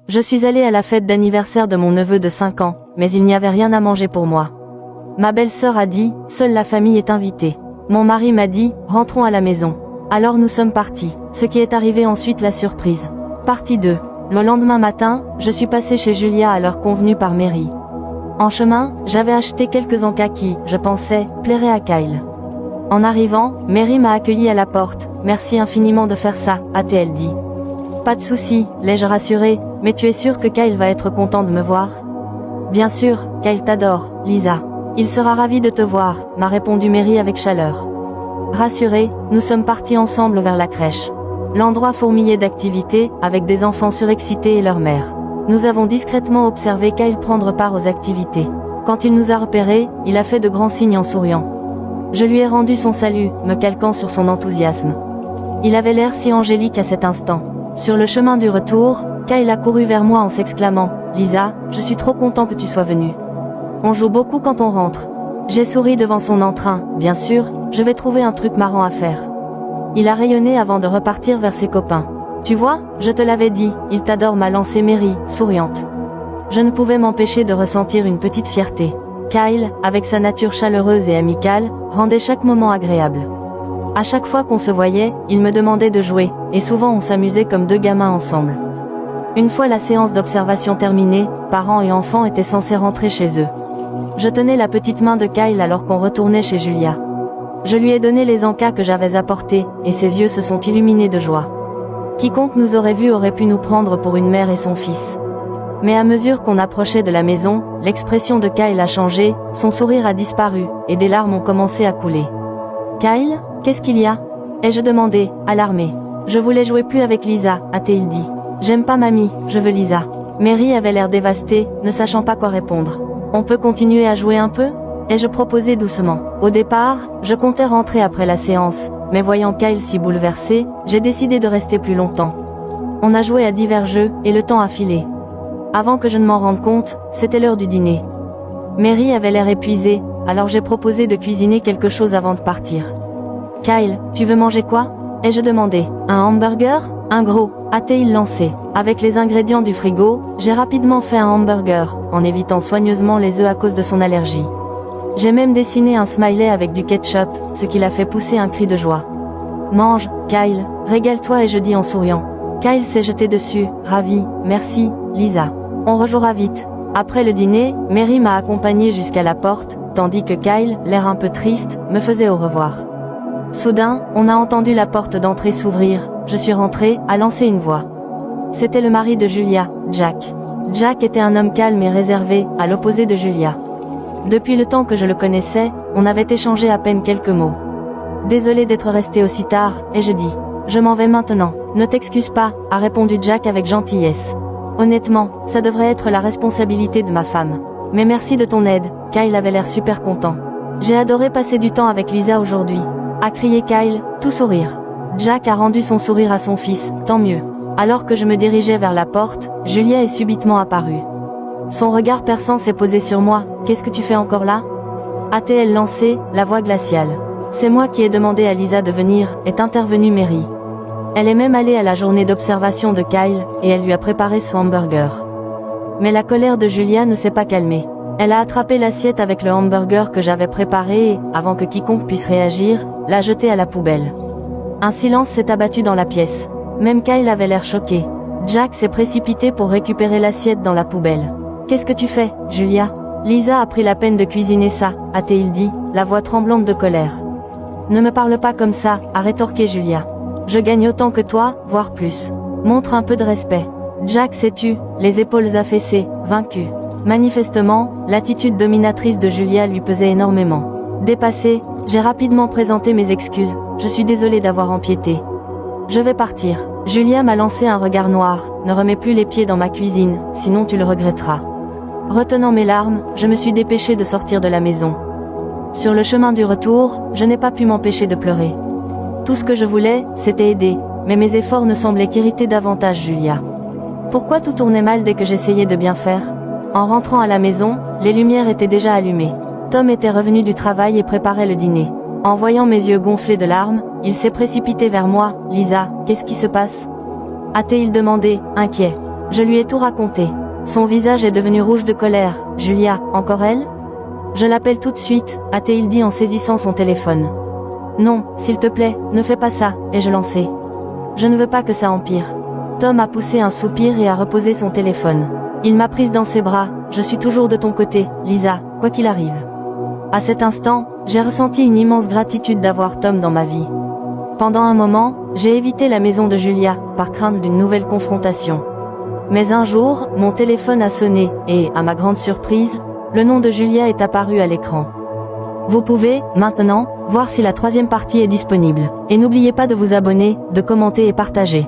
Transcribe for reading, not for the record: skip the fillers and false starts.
Je suis allée à la fête d'anniversaire de mon neveu de 5 ans, mais il n'y avait rien à manger pour moi. Ma belle-sœur a dit, seule la famille est invitée. Mon mari m'a dit, rentrons à la maison. Alors nous sommes partis. Ce qui est arrivé ensuite la surprise. Partie 2. Le lendemain matin, je suis passée chez Julia à l'heure convenue par Mary. En chemin, j'avais acheté quelques encas qui, je pensais, plairaient à Kyle. En arrivant, Mary m'a accueilli à la porte. Merci infiniment de faire ça, a-t-elle dit. Pas de souci, l'ai-je rassurée, mais tu es sûre que Kyle va être content de me voir? Bien sûr, Kyle t'adore, Lisa. Il sera ravi de te voir, m'a répondu Mary avec chaleur. Rassurée, nous sommes partis ensemble vers la crèche. L'endroit fourmillait d'activités, avec des enfants surexcités et leur mère. Nous avons discrètement observé Kyle prendre part aux activités. Quand il nous a repérés, il a fait de grands signes en souriant. Je lui ai rendu son salut, me calquant sur son enthousiasme. Il avait l'air si angélique à cet instant. Sur le chemin du retour, Kyle a couru vers moi en s'exclamant « Lisa, je suis trop content que tu sois venue. On joue beaucoup quand on rentre. » J'ai souri devant son entrain. Bien sûr, je vais trouver un truc marrant à faire. Il a rayonné avant de repartir vers ses copains. Tu vois, je te l'avais dit, il t'adore, m'a lancé Mary, souriante. Je ne pouvais m'empêcher de ressentir une petite fierté. Kyle, avec sa nature chaleureuse et amicale, rendait chaque moment agréable. À chaque fois qu'on se voyait, il me demandait de jouer, et souvent on s'amusait comme deux gamins ensemble. Une fois la séance d'observation terminée, parents et enfants étaient censés rentrer chez eux. Je tenais la petite main de Kyle alors qu'on retournait chez Julia. Je lui ai donné les encas que j'avais apportés, et ses yeux se sont illuminés de joie. Quiconque nous aurait vus aurait pu nous prendre pour une mère et son fils. Mais à mesure qu'on approchait de la maison, l'expression de Kyle a changé, son sourire a disparu, et des larmes ont commencé à couler. « Kyle, qu'est-ce qu'il y a ?» ai-je demandé, alarmée. « Je voulais jouer plus avec Lisa, a-t-il dit. J'aime pas mamie, je veux Lisa. » Mary avait l'air dévastée, ne sachant pas quoi répondre. « On peut continuer à jouer un peu ?» ai-je proposé doucement. Au départ, je comptais rentrer après la séance, mais voyant Kyle si bouleversé, j'ai décidé de rester plus longtemps. On a joué à divers jeux, et le temps a filé. Avant que je ne m'en rende compte, c'était l'heure du dîner. Mary avait l'air épuisée, alors j'ai proposé de cuisiner quelque chose avant de partir. « Kyle, tu veux manger quoi ?» ai-je demandé. « Un hamburger ? Un gros ?» a-t-il lancé. Avec les ingrédients du frigo, j'ai rapidement fait un hamburger, en évitant soigneusement les œufs à cause de son allergie. J'ai même dessiné un smiley avec du ketchup, ce qui l'a fait pousser un cri de joie. « Mange, Kyle, régale-toi » ai-je dit en souriant. Kyle s'est jeté dessus, ravi, « Merci, Lisa. On rejouera vite. » Après le dîner, Mary m'a accompagné jusqu'à la porte, tandis que Kyle, l'air un peu triste, me faisait au revoir. Soudain, on a entendu la porte d'entrée s'ouvrir. Je suis rentrée, a lancé une voix. C'était le mari de Julia, Jack. Jack était un homme calme et réservé, à l'opposé de Julia. Depuis le temps que je le connaissais, on avait échangé à peine quelques mots. Désolé d'être resté aussi tard, ai-je dit. Je m'en vais maintenant. Ne t'excuse pas, a répondu Jack avec gentillesse. Honnêtement, ça devrait être la responsabilité de ma femme. Mais merci de ton aide, Kyle avait l'air super content. J'ai adoré passer du temps avec Lisa aujourd'hui, a crié Kyle, tout sourire. Jack a rendu son sourire à son fils, tant mieux. Alors que je me dirigeais vers la porte, Julia est subitement apparue. Son regard perçant s'est posé sur moi. « Qu'est-ce que tu fais encore là ?» a-t-elle lancé, la voix glaciale. « C'est moi qui ai demandé à Lisa de venir » est intervenue Mary. Elle est même allée à la journée d'observation de Kyle, et elle lui a préparé son hamburger. Mais la colère de Julia ne s'est pas calmée. Elle a attrapé l'assiette avec le hamburger que j'avais préparé et, avant que quiconque puisse réagir, l'a jeté à la poubelle. Un silence s'est abattu dans la pièce. Même Kyle avait l'air choqué. Jack s'est précipité pour récupérer l'assiette dans la poubelle. « Qu'est-ce que tu fais, Julia ?» Lisa a pris la peine de cuisiner ça, a-t-il dit, la voix tremblante de colère. « Ne me parle pas comme ça, a rétorqué Julia. Je gagne autant que toi, voire plus. Montre un peu de respect. » Jack s'est tu, les épaules affaissées, vaincu. Manifestement, l'attitude dominatrice de Julia lui pesait énormément. Dépassée, j'ai rapidement présenté mes excuses. Je suis désolée d'avoir empiété. Je vais partir. Julia m'a lancé un regard noir. Ne remets plus les pieds dans ma cuisine, sinon tu le regretteras. Retenant mes larmes, je me suis dépêchée de sortir de la maison. Sur le chemin du retour, je n'ai pas pu m'empêcher de pleurer. Tout ce que je voulais, c'était aider, mais mes efforts ne semblaient qu'irriter davantage Julia. Pourquoi tout tournait mal dès que j'essayais de bien faire? En rentrant à la maison, les lumières étaient déjà allumées. Tom était revenu du travail et préparait le dîner. En voyant mes yeux gonflés de larmes, il s'est précipité vers moi. « Lisa, qu'est-ce qui se passe ?» a-t-il demandé, inquiet. Je lui ai tout raconté. Son visage est devenu rouge de colère. Julia, encore elle? Je l'appelle tout de suite, a-t-il dit en saisissant son téléphone. Non, s'il te plaît, ne fais pas ça, ai-je lancé. Je ne veux pas que ça empire. Tom a poussé un soupir et a reposé son téléphone. Il m'a prise dans ses bras. Je suis toujours de ton côté, Lisa, quoi qu'il arrive. À cet instant, j'ai ressenti une immense gratitude d'avoir Tom dans ma vie. Pendant un moment, j'ai évité la maison de Julia, par crainte d'une nouvelle confrontation. Mais un jour, mon téléphone a sonné, et, à ma grande surprise, le nom de Julia est apparu à l'écran. Vous pouvez, maintenant, voir si la troisième partie est disponible. Et n'oubliez pas de vous abonner, de commenter et partager.